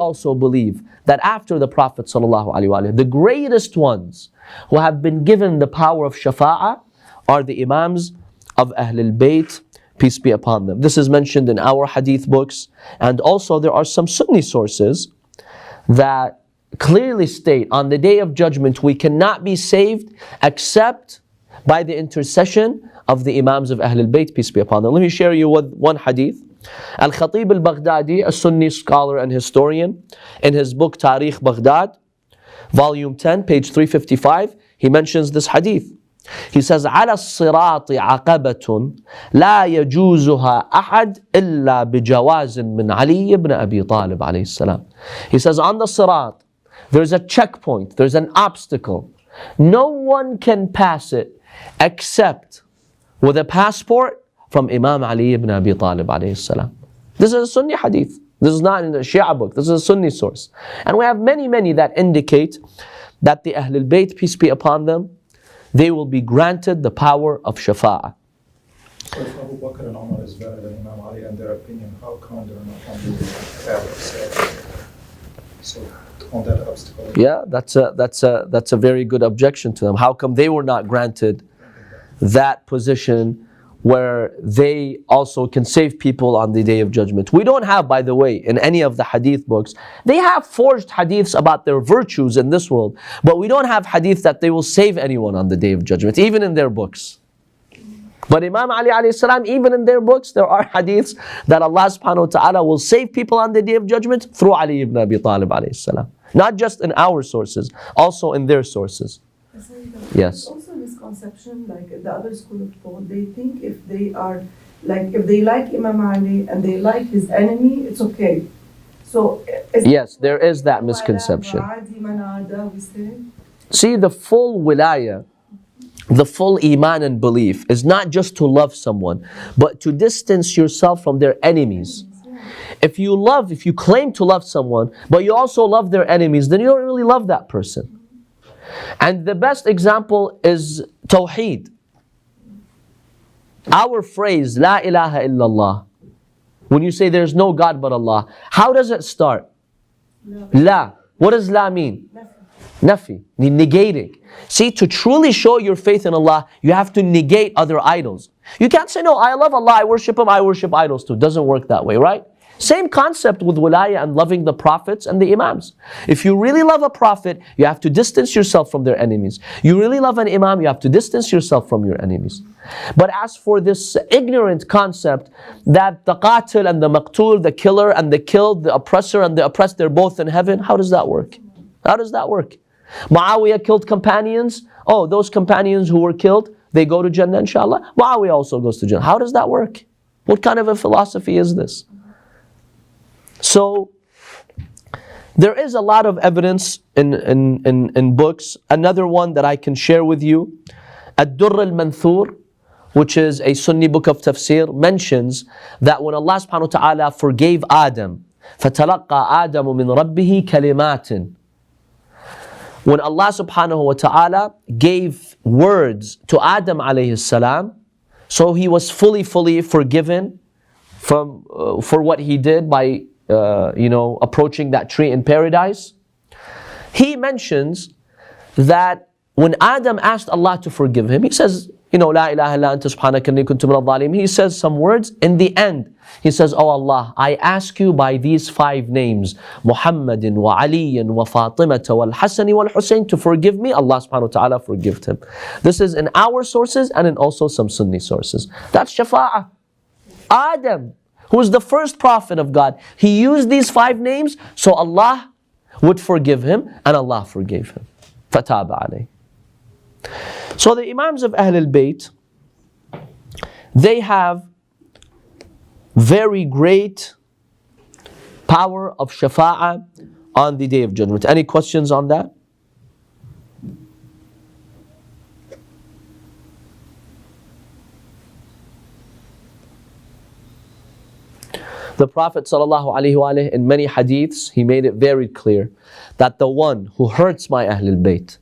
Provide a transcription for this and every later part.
also believe that after the Prophet ﷺ, the greatest ones who have been given the power of Shafa'a are the Imams of Ahlulbayt, peace be upon them. This is mentioned in our hadith books, and also there are some Sunni sources that clearly state on the Day of Judgment we cannot be saved except by the intercession of the Imams of Ahlulbayt, peace be upon them. Let me share you with one hadith. Al-Khatib al-Baghdadi, a Sunni scholar and historian, in his book Tarikh Baghdad, volume 10, page 355, he mentions this hadith. He says, على الصراط عقبة لا يجوزها أحد إلا بجواز من علي بن أبي طالب عليه السلام. He says, on the Sirat, there's a checkpoint, there's an obstacle. No one can pass it except with a passport from Imam Ali ibn Abi Talib alayhi salam. This is a Sunni hadith. This is not in the Shia book. This is a Sunni source. And we have many that indicate that the Ahlul Bayt, peace be upon them, they will be granted the power of Shafa'a. So if Abu Bakr and Umar is better than Imam Ali in their opinion, how come they're not on the path? So on that obstacle. Yeah, that's a very good objection to them. How come they were not granted that position where they also can save people on the Day of Judgment? We don't have, by the way, in any of the hadith books, they have forged hadiths about their virtues in this world, but we don't have hadith that they will save anyone on the Day of Judgment, even in their books. But Imam Ali alayhi salam, even in their books, there are hadiths that Allah subhanahu wa ta'ala will save people on the Day of Judgment through Ali ibn Abi Talib alayhi salam. Not just in our sources, also in their sources. Yes. Also misconception, like the other school of thought, they think if they are, like if they like Imam Ali and they like his enemy, it's okay. So yes, there is that misconception. See, the full wilayah, the full iman and belief is not just to love someone, but to distance yourself from their enemies. If you claim to love someone, but you also love their enemies, then you don't really love that person. And the best example is Tawheed. Our phrase, La ilaha illallah, when you say there's no God but Allah, how does it start? La. What does La mean? Nafi, negating. See, to truly show your faith in Allah, you have to negate other idols. You can't say, no, I love Allah, I worship Him, I worship idols too. It doesn't work that way, right? Same concept with wilayah and loving the prophets and the imams. If you really love a prophet, you have to distance yourself from their enemies. You really love an imam, you have to distance yourself from your enemies. But as for this ignorant concept that the qatil and the maqtul, the killer and the killed, the oppressor and the oppressed, they're both in heaven, how does that work? How does that work? Muawiyah killed companions. Oh, those companions who were killed, they go to Jannah inshallah. Muawiyah also goes to Jannah. How does that work? What kind of a philosophy is this? So, there is a lot of evidence in books. Another one that I can share with you, Ad-Durr al-Manthur, which is a Sunni book of tafsir, mentions that when Allah subhanahu wa ta'ala forgave Adam, فَتَلَقَّى آدَمُ مِنْ رَبِّهِ كَلِمَاتٍ. When Allah subhanahu wa ta'ala gave words to Adam alayhi salam, so he was fully forgiven for what he did by approaching that tree in paradise. He mentions that when Adam asked Allah to forgive him, he says, La ilaha illa anta subhanaka inni kuntu minadh dhalimin. He says some words. In the end, he says, Oh Allah, I ask you by these 5 names, Muhammadin wa Aliyin wa Fatimata wal Hasani wal Hussein, to forgive me. Allah subhanahu wa ta'ala forgived him. This is in our sources and in also some Sunni sources. That's Shafa'a. Adam, who is the first prophet of God, he used these 5 names so Allah would forgive him, and Allah forgave him. Fataba alayh. So the Imams of Ahlul Bayt, they have very great power of Shafa'a on the Day of Judgment. Any questions on that? The Prophet ﷺ, in many hadiths, he made it very clear that the one who hurts my Ahlul Bayt,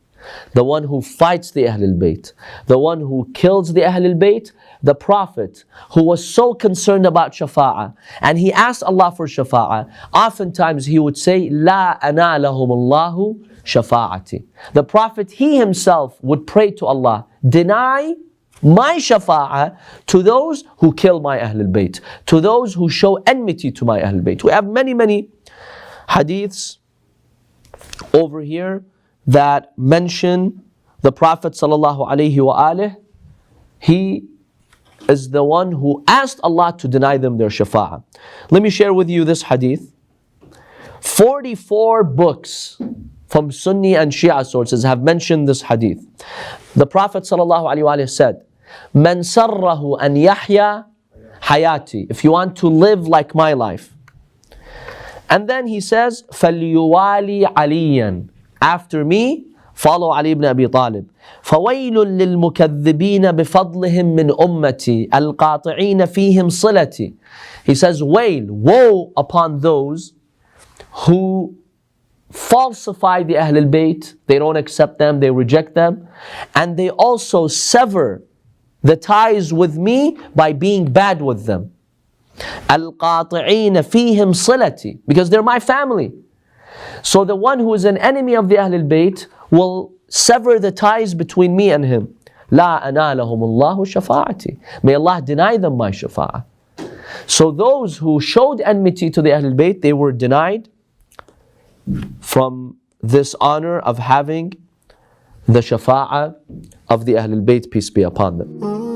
the one who fights the Ahlulbayt, the one who kills the Ahlulbayt, the Prophet who was so concerned about Shafa'a, and he asked Allah for Shafa'a, oftentimes he would say, La analahum Allahu shafa'ati. The Prophet, he himself would pray to Allah, deny my shafa'a to those who kill my Ahlul Bayt, to those who show enmity to my Ahlul Bayt. We have many hadiths over here that mention the Prophet sallallahu alaihi wasallam. He is the one who asked Allah to deny them their shafa'a. Let me share with you this hadith. 44 books from Sunni and Shia sources have mentioned this hadith. The Prophet ﷺ said, Man sarrahu an yahya hayati. If you want to live like my life. And then he says, فَلْيُوَالِي عَلِيًّا. After me, follow Ali ibn Abi Talib. فَوَيْلٌ لِلْمُكَذِّبِينَ بِفَضْلِهِمْ مِنْ أُمَّتِي الْقَاطِعِينَ فِيهِمْ صِلَتِي. He says, woe upon those who falsify the Ahlul Bayt, they don't accept them, they reject them, and they also sever the ties with me by being bad with them. Al-Qati'een fihim silati, because they're my family. So the one who is an enemy of the Ahlul Bayt will sever the ties between me and him. La analahum Allahu shafa'ati. May Allah deny them my shafa'ah. So those who showed enmity to the Ahlul Bayt, they were denied from this honor of having the shafa'ah of the Ahlul Bayt, peace be upon them.